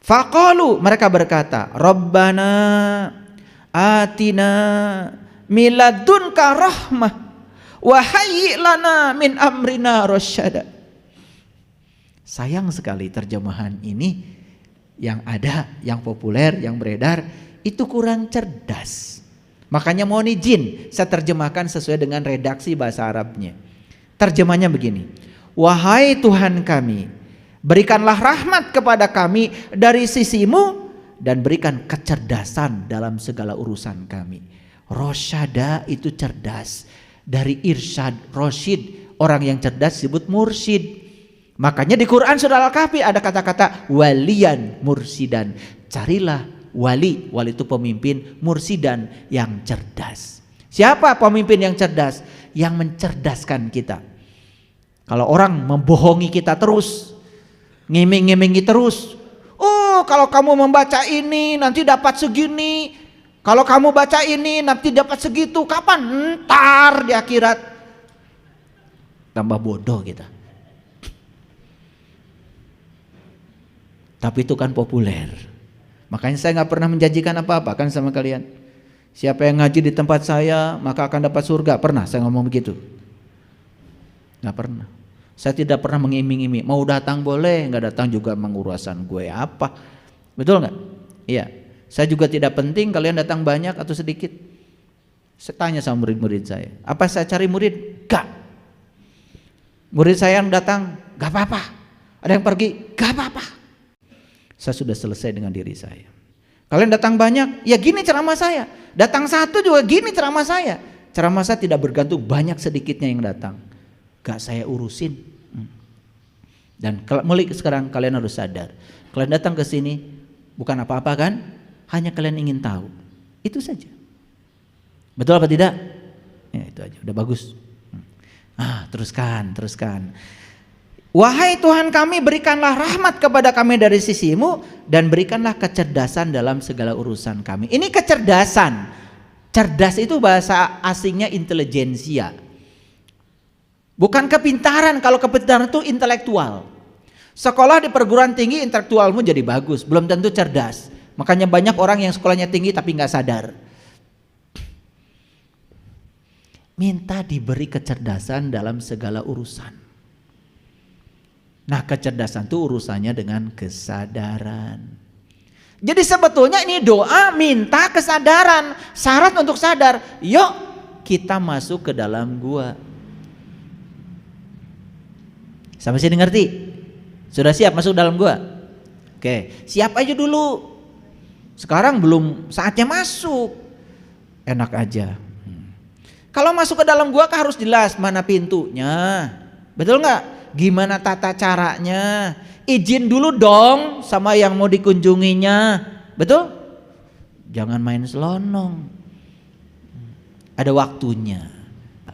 Faqalu, mereka berkata, Rabbana atina miladunka rahmah wa hayyi' lana min amrina rasyada. Sayang sekali terjemahan ini yang ada, yang populer, yang beredar itu kurang cerdas. Makanya mohon izin saya terjemahkan sesuai dengan redaksi bahasa Arabnya. Terjemahnya begini, wahai Tuhan kami, berikanlah rahmat kepada kami dari sisimu dan berikan kecerdasan dalam segala urusan kami. Rosyada itu cerdas, dari irsyad, rosyid, orang yang cerdas disebut mursyid. Makanya di Quran surah Al-Kahfi ada kata-kata waliyan mursidan. Carilah wali, wali itu pemimpin, mursidan yang cerdas. Siapa pemimpin yang cerdas? Yang mencerdaskan kita. Kalau orang membohongi kita terus, ngiming-ngimingi terus, oh kalau kamu membaca ini nanti dapat segini, kalau kamu baca ini nanti dapat segitu, kapan? Ntar di akhirat. Tambah bodoh kita. Tapi itu kan populer. Makanya saya gak pernah menjanjikan apa-apa kan sama kalian. Siapa yang ngaji di tempat saya maka akan dapat surga. Pernah saya ngomong begitu? Gak pernah. Saya tidak pernah mengiming-iming, mau datang boleh, nggak datang juga mengurusan gue apa, betul nggak? Iya. Saya juga tidak penting kalian datang banyak atau sedikit. Saya tanya sama murid-murid saya, apa saya cari murid? Gak. Murid saya yang datang, gak apa-apa. Ada yang pergi, gak apa-apa. Saya sudah selesai dengan diri saya. Kalian datang banyak, ya gini ceramah saya. Datang satu juga gini ceramah saya. Ceramah saya tidak bergantung banyak sedikitnya yang datang. Gak saya urusin. Dan mulai sekarang kalian harus sadar, kalian datang ke sini bukan apa-apa kan? Hanya kalian ingin tahu. Itu saja. Betul apa tidak? Ya itu aja, udah bagus. Teruskan. Wahai Tuhan kami, berikanlah rahmat kepada kami dari sisimu dan berikanlah kecerdasan dalam segala urusan kami. Ini kecerdasan. Cerdas itu bahasa asingnya intelijensia. Bukan kepintaran, kalau kepintaran itu intelektual. Sekolah di perguruan tinggi intelektualmu jadi bagus, belum tentu cerdas. Makanya banyak orang yang sekolahnya tinggi tapi nggak sadar. Minta diberi kecerdasan dalam segala urusan. Nah, kecerdasan itu urusannya dengan kesadaran. Jadi sebetulnya ini doa minta kesadaran, syarat untuk sadar. Yuk kita masuk ke dalam gua. Sampai sini ngerti? Sudah siap masuk dalam gua? Oke, siap aja dulu. Sekarang belum saatnya masuk. Enak aja. Kalau masuk ke dalam gua kan harus jelas mana pintunya. Betul nggak? Gimana tata caranya? Izin dulu dong sama yang mau dikunjunginya. Betul? Jangan main selonong. Ada waktunya.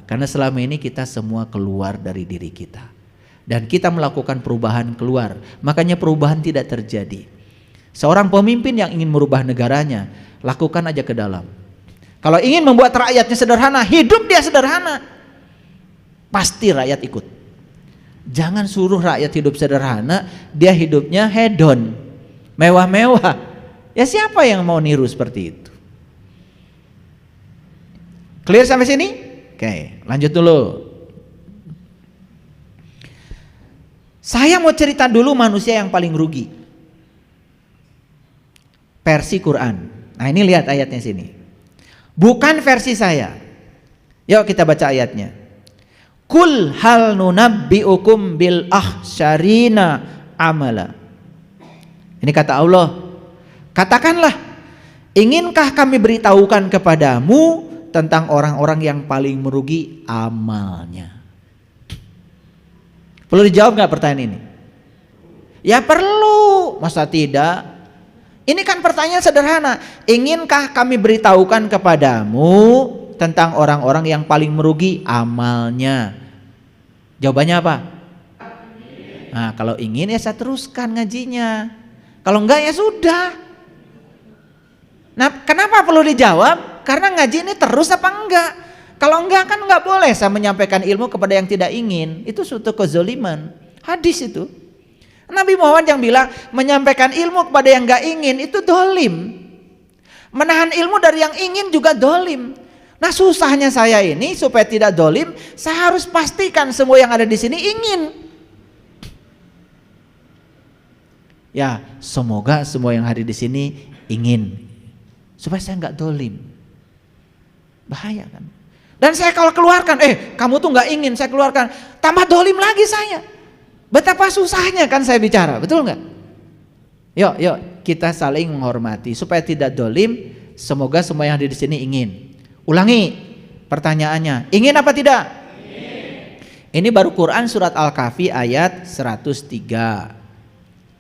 Karena selama ini kita semua keluar dari diri kita. Dan kita melakukan perubahan keluar, makanya perubahan tidak terjadi. Seorang pemimpin yang ingin merubah negaranya, lakukan aja ke dalam. Kalau ingin membuat rakyatnya sederhana, hidup dia sederhana, pasti rakyat ikut. Jangan suruh rakyat hidup sederhana, dia hidupnya hedon, mewah-mewah. Ya siapa yang mau niru seperti itu? Clear sampai sini? Oke, lanjut dulu. Saya mau cerita dulu manusia yang paling rugi. Versi Quran. Nah ini lihat ayatnya sini. Bukan versi saya. Yuk kita baca ayatnya. Kul hal nunabbi'ukum bil ahsyarina amala. Ini kata Allah. Katakanlah, inginkah kami beritahukan kepadamu tentang orang-orang yang paling merugi amalnya? Perlu dijawab gak pertanyaan ini? Ya perlu, masa tidak? Ini kan pertanyaan sederhana. Inginkah kami beritahukan kepadamu tentang orang-orang yang paling merugi amalnya? Jawabannya apa? Nah kalau ingin ya saya teruskan ngajinya. Kalau enggak ya sudah. Nah kenapa perlu dijawab? Karena ngaji ini terus apa enggak? Kalau enggak kan enggak boleh saya menyampaikan ilmu kepada yang tidak ingin. Itu suatu kezoliman. Hadis itu. Nabi Muhammad yang bilang menyampaikan ilmu kepada yang gak ingin itu dolim. Menahan ilmu dari yang ingin juga dolim. Nah susahnya saya ini supaya tidak dolim, saya harus pastikan semua yang ada di sini ingin. Ya semoga semua yang hadir di sini ingin, supaya saya nggak dolim. Bahaya kan? Dan saya kalau keluarkan, kamu tuh nggak ingin, saya keluarkan, tambah dolim lagi saya. Betapa susahnya kan saya bicara, betul nggak? Yuk kita saling menghormati supaya tidak dolim. Semoga semua yang hadir di sini ingin. Ulangi pertanyaannya, ingin apa tidak? Ingin. Ini baru Quran surat Al-Kahfi ayat 103.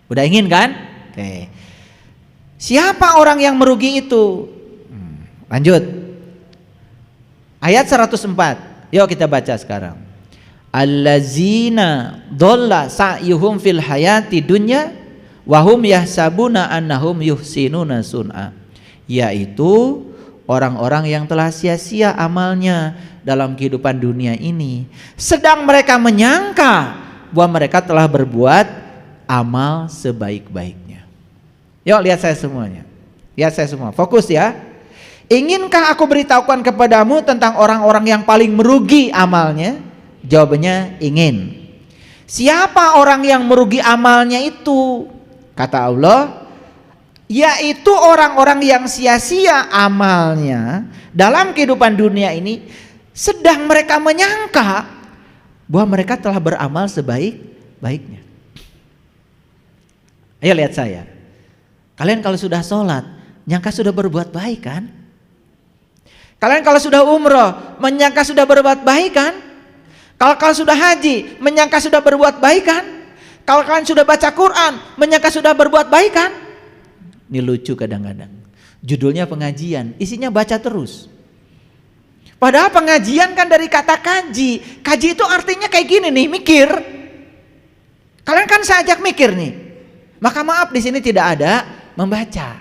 Udah ingin kan? Oke. Siapa orang yang merugi itu? Lanjut. Ayat 104. Yuk kita baca sekarang. Allazina dhalla sa'yuhum fil hayati dunya wa hum yahsabuna annahum yuhsinuna sun'a. Yaitu orang-orang yang telah sia-sia amalnya dalam kehidupan dunia ini, sedang mereka menyangka bahwa mereka telah berbuat amal sebaik-baiknya. Yuk lihat saya semuanya. Lihat saya semua. Fokus ya. Inkah aku beritahukan kepadamu tentang orang-orang yang paling merugi amalnya? Jawabannya ingin. Siapa orang yang merugi amalnya itu? Kata Allah, yaitu orang-orang yang sia-sia amalnya dalam kehidupan dunia ini, sedang mereka menyangka bahwa mereka telah beramal sebaik-baiknya. Ayo lihat saya. Kalian kalau sudah sholat, nyangka sudah berbuat baik kan? Kalian kalau sudah umroh, menyangka sudah berbuat baik kan? Kalau sudah haji, menyangka sudah berbuat baik kan? Kalau kalian sudah baca Quran, menyangka sudah berbuat baik kan? Ini lucu kadang-kadang. Judulnya pengajian, isinya baca terus. Padahal pengajian kan dari kata kaji. Kaji itu artinya kayak gini nih, mikir. Kalian kan saya ajak mikir nih. Maka maaf di sini tidak ada membaca.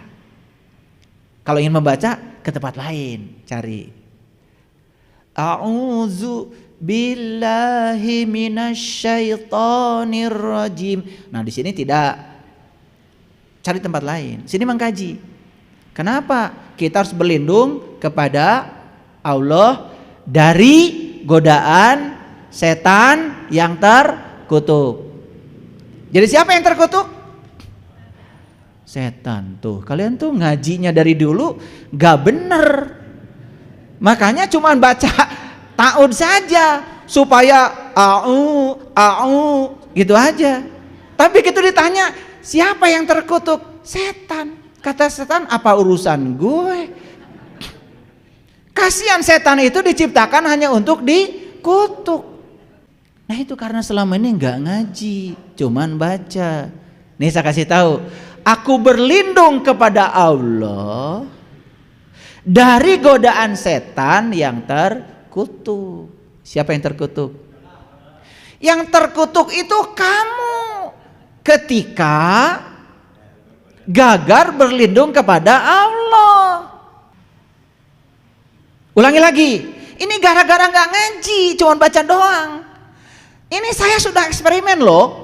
Kalau ingin membaca ke tempat lain, cari. A'udzu billahi minasyaitonir rajim. Nah, di sini tidak. Cari tempat lain. Sini mengkaji. Kenapa? Kita harus berlindung kepada Allah dari godaan setan yang terkutuk. Jadi siapa yang terkutuk? Setan tuh. Kalian tuh ngajinya dari dulu gak bener. Makanya cuma baca ta'ud saja supaya gitu aja. Tapi gitu ditanya, siapa yang terkutuk? Setan. Kata setan, apa urusan gue? Kasihan setan itu diciptakan hanya untuk dikutuk. Nah itu karena selama ini nggak ngaji, cuman baca. Nih saya kasih tahu, aku berlindung kepada Allah dari godaan setan yang terkutuk. Siapa yang terkutuk? Yang terkutuk itu kamu ketika gagal berlindung kepada Allah. Ulangi lagi, ini gara-gara nggak ngaji, cuma baca doang. Ini saya sudah eksperimen loh.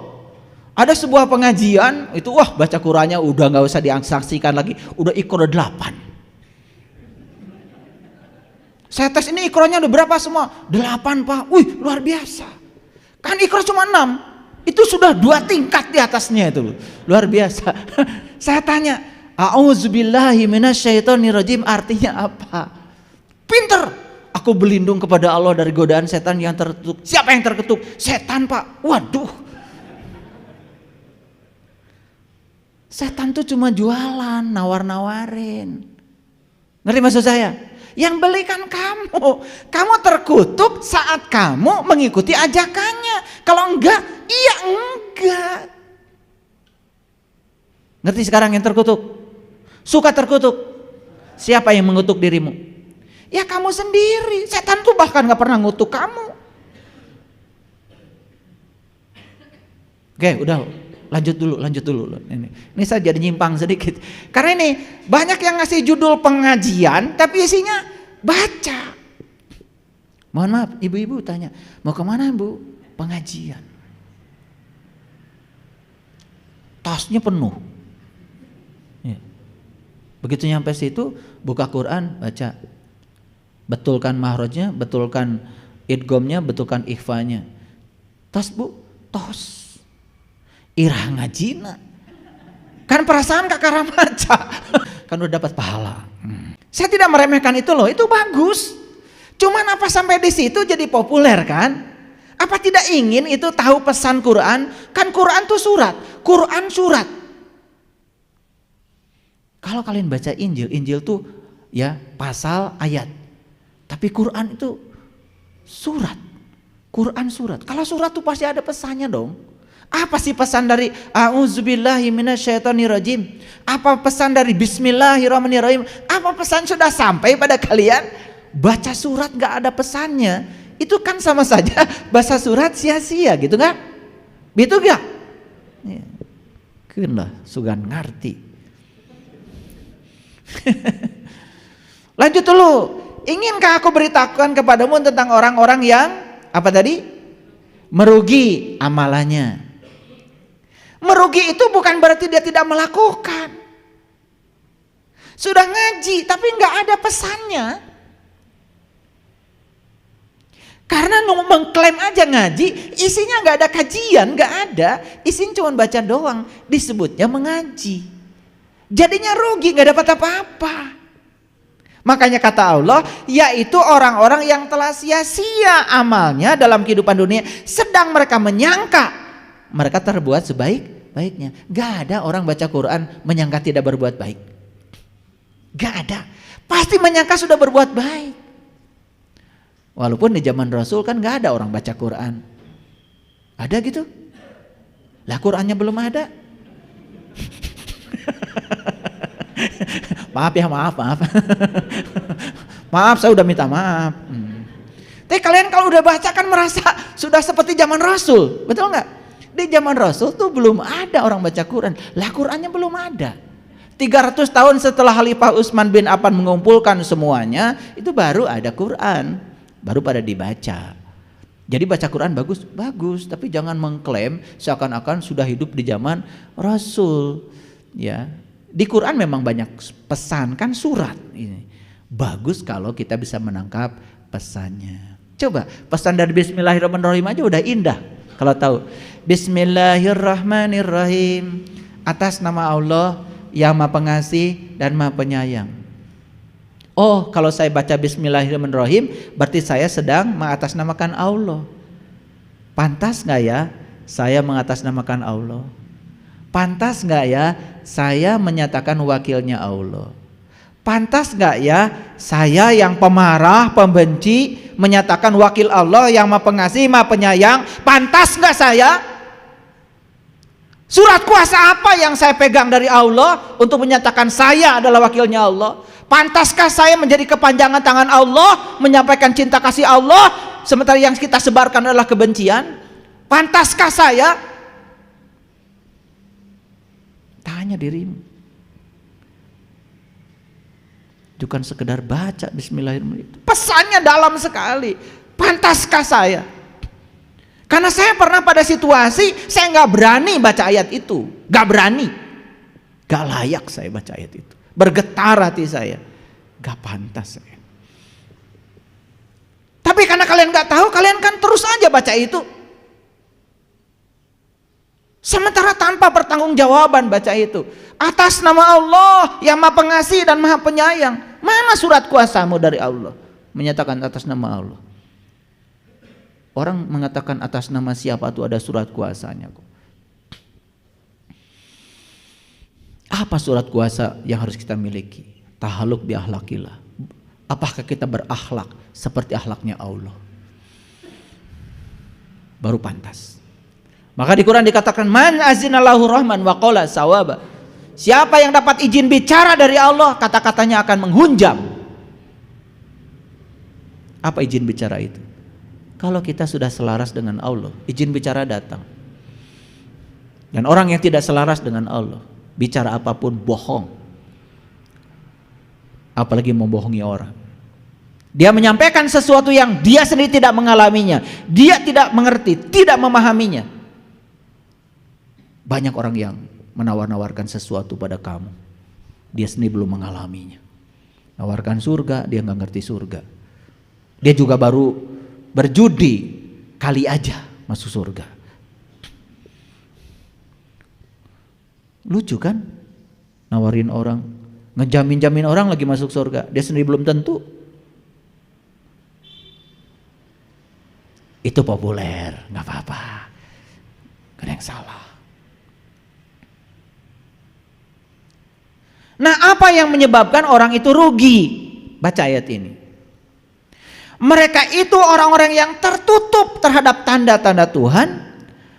Ada sebuah pengajian itu, wah baca Qurannya udah nggak usah disaksikan lagi, udah Iqra 8. Saya tes ini Iqranya udah berapa semua? 8 Pak. Wih luar biasa. Kan Iqra cuma 6. Itu sudah 2 tingkat di atasnya itu. Luar biasa. Saya tanya, a'udzubillahi minasyaitonirrajim artinya apa? Pinter. Aku berlindung kepada Allah dari godaan setan yang terkutuk. Siapa yang terkutuk? Setan Pak. Waduh. Setan tuh cuma jualan, nawar-nawarin. Ngerti maksud saya? Yang belikan kamu. Kamu terkutuk saat kamu mengikuti ajakannya. Kalau enggak, iya enggak. Ngerti sekarang yang terkutuk? Suka terkutuk? Siapa yang mengutuk dirimu? Ya kamu sendiri. Setan tuh bahkan gak pernah ngutuk kamu. Oke, udah lanjut dulu. Ini saya jadi nyimpang sedikit. Karena ini banyak yang ngasih judul pengajian tapi isinya baca. Mohon maaf, ibu-ibu tanya, mau kemana Bu? Pengajian. tasnya penuh. Ya. Begitu nyampe situ, buka Quran, baca. Betulkan mahrajnya, betulkan idghamnya, betulkan ikhfanya. Tos bu, tos. Irah ngajina. Kan perasaan kakak maca. Kan udah dapat pahala. Saya tidak meremehkan itu loh, itu bagus. Cuman apa sampai di situ jadi populer kan? Apa tidak ingin itu tahu pesan Quran? Kan Quran tuh surat, Quran surat. Kalau kalian baca Injil, Injil tuh ya pasal ayat. Tapi Quran itu surat. Quran surat. Kalau surat tuh pasti ada pesannya dong. Apa sih pesan dari a'udzubillahi minasyaitonirrajim? Apa pesan dari bismillahirrahmanirrahim? Apa pesan sudah sampai pada kalian? Baca surat gak ada pesannya, itu kan sama saja baca surat sia-sia gitu gak? Gitu gak? Ya. Kenlah sugan ngerti. Lanjut dulu. Inginkah aku beritahukan kepadamu tentang orang-orang yang apa tadi? Merugi amalannya. Merugi itu bukan berarti dia tidak melakukan. Sudah ngaji tapi nggak ada pesannya. Karena mengklaim aja ngaji, isinya nggak ada kajian, nggak ada, isinya cuma baca doang, disebutnya mengaji. Jadinya rugi, nggak dapat apa-apa. Makanya kata Allah, yaitu orang-orang yang telah sia-sia amalnya dalam kehidupan dunia, sedang mereka menyangka mereka terbuat sebaik-baiknya. Gak ada orang baca Quran menyangka tidak berbuat baik. Gak ada, pasti menyangka sudah berbuat baik. Walaupun di zaman Rasul kan gak ada orang baca Quran. Ada gitu? Lah Qurannya belum ada. Maaf ya, maaf. Maaf, saya udah minta maaf. Tapi kalian kalau udah baca kan merasa sudah seperti zaman Rasul, betul nggak? Di zaman Rasul tuh belum ada orang baca Quran. Lah Qurannya belum ada. 300 tahun setelah Khalifah Utsman bin Affan mengumpulkan semuanya, itu baru ada Quran, baru pada dibaca. Jadi baca Quran bagus, tapi jangan mengklaim seakan-akan sudah hidup di zaman Rasul, ya. Di Quran memang banyak pesan, kan surat ini. Bagus kalau kita bisa menangkap pesannya. Coba pesan dari Bismillahirrahmanirrahim aja udah indah. Kalau tahu Bismillahirrahmanirrahim, atas nama Allah yang Maha Pengasih dan Maha Penyayang. Oh, kalau saya baca Bismillahirrahmanirrahim berarti saya sedang mengatasnamakan Allah. Pantas gak ya saya mengatasnamakan Allah? Pantas gak ya saya menyatakan wakilnya Allah? Pantas gak ya saya yang pemarah, pembenci menyatakan wakil Allah yang Maha Pengasih, Maha Penyayang? Pantas gak saya? Surat kuasa apa yang saya pegang dari Allah untuk menyatakan saya adalah wakilnya Allah? Pantaskah saya menjadi kepanjangan tangan Allah menyampaikan cinta kasih Allah sementara yang kita sebarkan adalah kebencian? Pantaskah saya? Tanya dirimu. Bukan sekedar baca Bismillahirrahmanirrahim. Pesannya dalam sekali. Pantaskah saya? Karena saya pernah pada situasi saya nggak berani baca ayat itu, nggak berani, nggak layak saya baca ayat itu. Bergetar hati saya, nggak pantas saya. Tapi karena kalian nggak tahu, kalian kan terus aja baca itu. Sementara tanpa pertanggungjawaban baca itu. Atas nama Allah yang Maha Pengasih dan Maha Penyayang. Mana surat kuasamu dari Allah menyatakan atas nama Allah? Orang mengatakan atas nama siapa itu ada surat kuasanya kok. Apa surat kuasa yang harus kita miliki? Tahalluq bi akhlaqillah. Apakah kita berakhlak seperti akhlaknya Allah? Baru pantas. Maka di Quran dikatakan man azinallahu rahman wa qala sawaba. Siapa yang dapat izin bicara dari Allah, kata-katanya akan menghunjam. Apa izin bicara itu? Kalau kita sudah selaras dengan Allah, izin bicara datang. Dan orang yang tidak selaras dengan Allah, bicara apapun bohong. Apalagi membohongi orang. Dia menyampaikan sesuatu yang dia sendiri tidak mengalaminya, dia tidak mengerti, tidak memahaminya. Banyak orang yang menawar-nawarkan sesuatu pada kamu. Dia sendiri belum mengalaminya. Nawarkan surga, dia nggak ngerti surga. Dia juga baru berjudi, kali aja masuk surga. Lucu kan? Nawarin orang, ngejamin-jamin orang lagi masuk surga, dia sendiri belum tentu. Itu populer, nggak apa-apa, gak ada yang salah. Nah, apa yang menyebabkan orang itu rugi? Baca ayat ini. Mereka itu orang-orang yang tertutup terhadap tanda-tanda Tuhan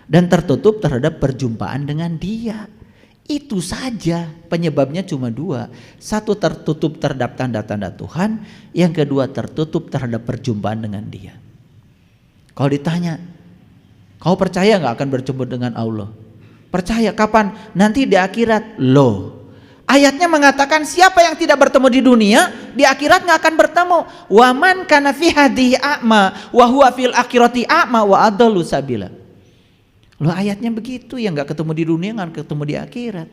dan tertutup terhadap perjumpaan dengan Dia. Itu saja, penyebabnya cuma dua. Satu, tertutup terhadap tanda-tanda Tuhan. Yang kedua, tertutup terhadap perjumpaan dengan Dia. Kalau ditanya, kau percaya gak akan berjumpa dengan Allah? Percaya. Kapan? Nanti di akhirat. Loh, ayatnya mengatakan siapa yang tidak bertemu di dunia, di akhirat gak akan bertemu. Wa man kana fi hadhihi a'ma wa huwa fil akhirati a'ma wa adallu sabila. Loh, ayatnya begitu, yang gak ketemu di dunia gak ketemu di akhirat.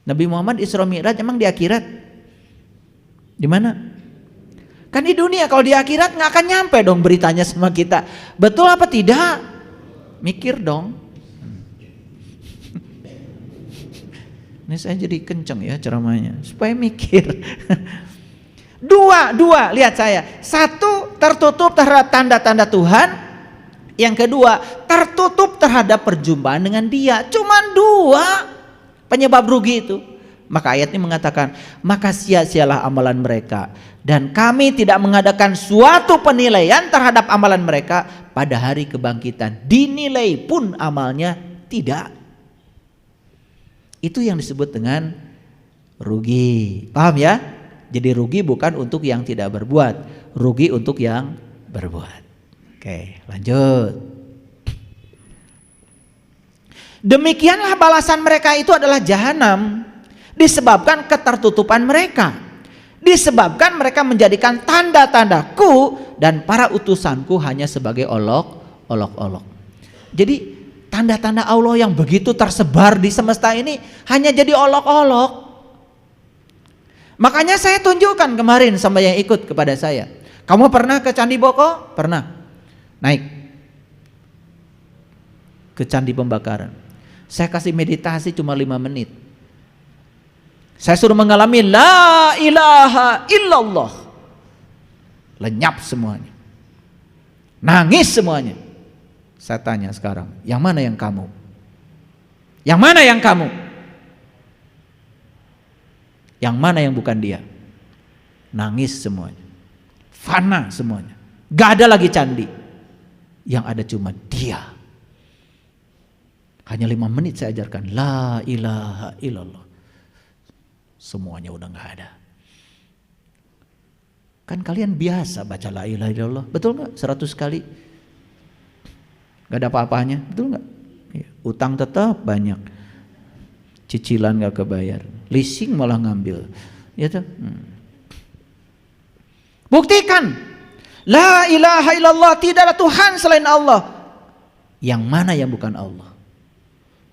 Nabi Muhammad Isra Mi'raj emang di akhirat? Di mana? Kan di dunia. Kalau di akhirat gak akan nyampe dong beritanya sama kita. Betul apa tidak? Mikir dong. Ini saya jadi kenceng ya ceramahnya, supaya mikir. Dua, lihat saya. Satu, tertutup terhadap tanda-tanda Tuhan. Yang kedua, tertutup terhadap perjumpaan dengan Dia. Cuman dua penyebab rugi itu. Maka ayat ini mengatakan, maka sia-sialah amalan mereka, dan kami tidak mengadakan suatu penilaian terhadap amalan mereka pada hari kebangkitan. Dinilai pun amalnya tidak. Itu yang disebut dengan rugi. Paham ya? Jadi rugi bukan untuk yang tidak berbuat, rugi untuk yang berbuat. Oke, lanjut. Demikianlah balasan mereka itu adalah jahanam, disebabkan ketertutupan mereka, disebabkan mereka menjadikan tanda-tandaku dan para utusanku hanya sebagai olok-olok. Jadi tanda-tanda Allah yang begitu tersebar di semesta ini hanya jadi olok-olok. Makanya saya tunjukkan kemarin sama yang ikut kepada saya. Kamu pernah ke Candi Boko? Pernah. Naik ke Candi Pembakaran. Saya kasih meditasi cuma 5 menit. Saya suruh mengalami la ilaha illallah. Lenyap semuanya. Nangis semuanya. Saya tanya sekarang, yang mana yang kamu? Yang mana yang kamu? Yang mana yang bukan dia? Nangis semuanya. Fana semuanya. Gak ada lagi candi. Yang ada cuma Dia. Hanya 5 menit saya ajarkan la ilaha illallah. Semuanya udah gak ada. Kan kalian biasa baca la ilaha illallah, betul gak? 100 kali gak ada apa-apanya, betul gak? Ya, utang tetap banyak, cicilan gak kebayar, leasing malah ngambil, ya tuh. Buktikan la ilaha illallah, tidak ada Tuhan selain Allah. Yang mana yang bukan Allah?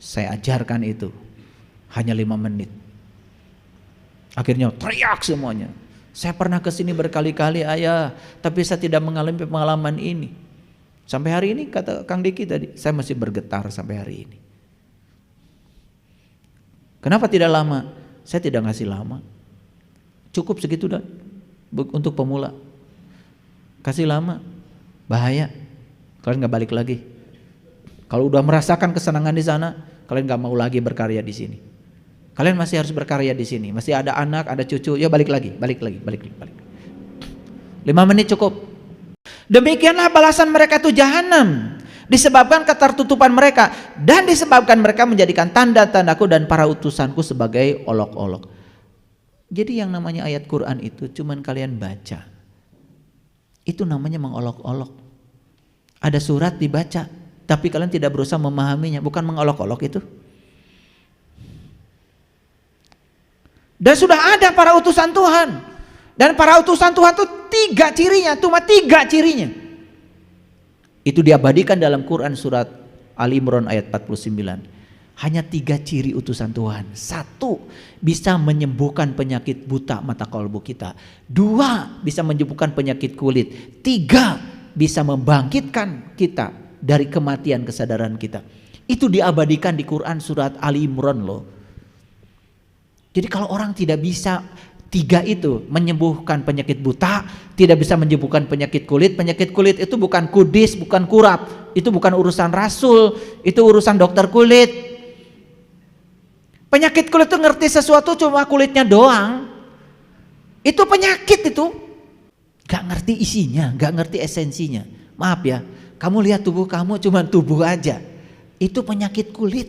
Saya ajarkan itu hanya 5 menit. Akhirnya teriak semuanya. Saya pernah kesini berkali-kali ayah, tapi saya tidak mengalami pengalaman ini. Sampai hari ini, kata Kang Diki tadi, saya masih bergetar sampai hari ini. Kenapa tidak lama? Saya tidak ngasih lama. Cukup segitu dah untuk pemula. Kasih lama, bahaya. Kalian gak balik lagi. Kalau udah merasakan kesenangan di sana, kalian gak mau lagi berkarya di sini. Kalian masih harus berkarya di sini. Masih ada anak, ada cucu. Ya balik lagi. 5 menit cukup. Demikianlah balasan mereka itu jahanam, disebabkan ketertutupan mereka dan disebabkan mereka menjadikan tanda-tandaku dan para utusanku sebagai olok-olok. Jadi yang namanya ayat Quran itu cuman kalian baca. Itu namanya mengolok-olok. Ada surat dibaca, tapi kalian tidak berusaha memahaminya. Bukan mengolok-olok itu. Dan sudah ada para utusan Tuhan. Dan para utusan Tuhan itu 3 cirinya. Cuma 3 cirinya. Itu diabadikan dalam Quran surat Ali Imran ayat 49. hanya 3 ciri utusan Tuhan. 1, bisa menyembuhkan penyakit buta mata kolbu kita. 2, bisa menyembuhkan penyakit kulit. 3, bisa membangkitkan kita dari kematian kesadaran kita. Itu diabadikan di Quran surat Ali Imran loh. Jadi kalau orang tidak bisa 3 itu, menyembuhkan penyakit buta, tidak bisa menyembuhkan penyakit kulit itu bukan kudis, bukan kurap, itu bukan urusan rasul, itu urusan dokter kulit. Penyakit kulit itu ngerti sesuatu cuma kulitnya doang, itu penyakit itu, gak ngerti isinya, gak ngerti esensinya. Maaf ya, kamu lihat tubuh kamu cuma tubuh aja, itu penyakit kulit.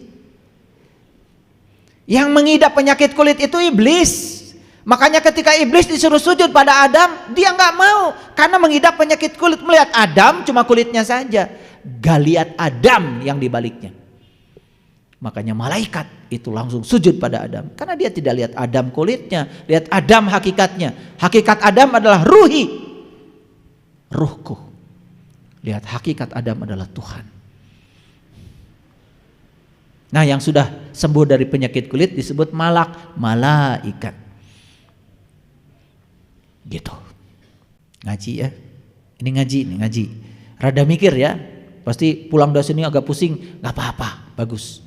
Yang mengidap penyakit kulit itu iblis. Makanya ketika iblis disuruh sujud pada Adam, dia gak mau karena mengidap penyakit kulit. Melihat Adam cuma kulitnya saja, gak lihat Adam yang dibaliknya. Makanya malaikat itu langsung sujud pada Adam, karena dia tidak lihat Adam kulitnya, lihat Adam hakikatnya. Hakikat Adam adalah ruhku. Lihat hakikat Adam adalah Tuhan. Nah, yang sudah sembuh dari penyakit kulit disebut malaikat. Gitu. Ngaji ya. Ini ngaji. Rada mikir ya. Pasti pulang dari sini agak pusing, gak apa-apa, bagus.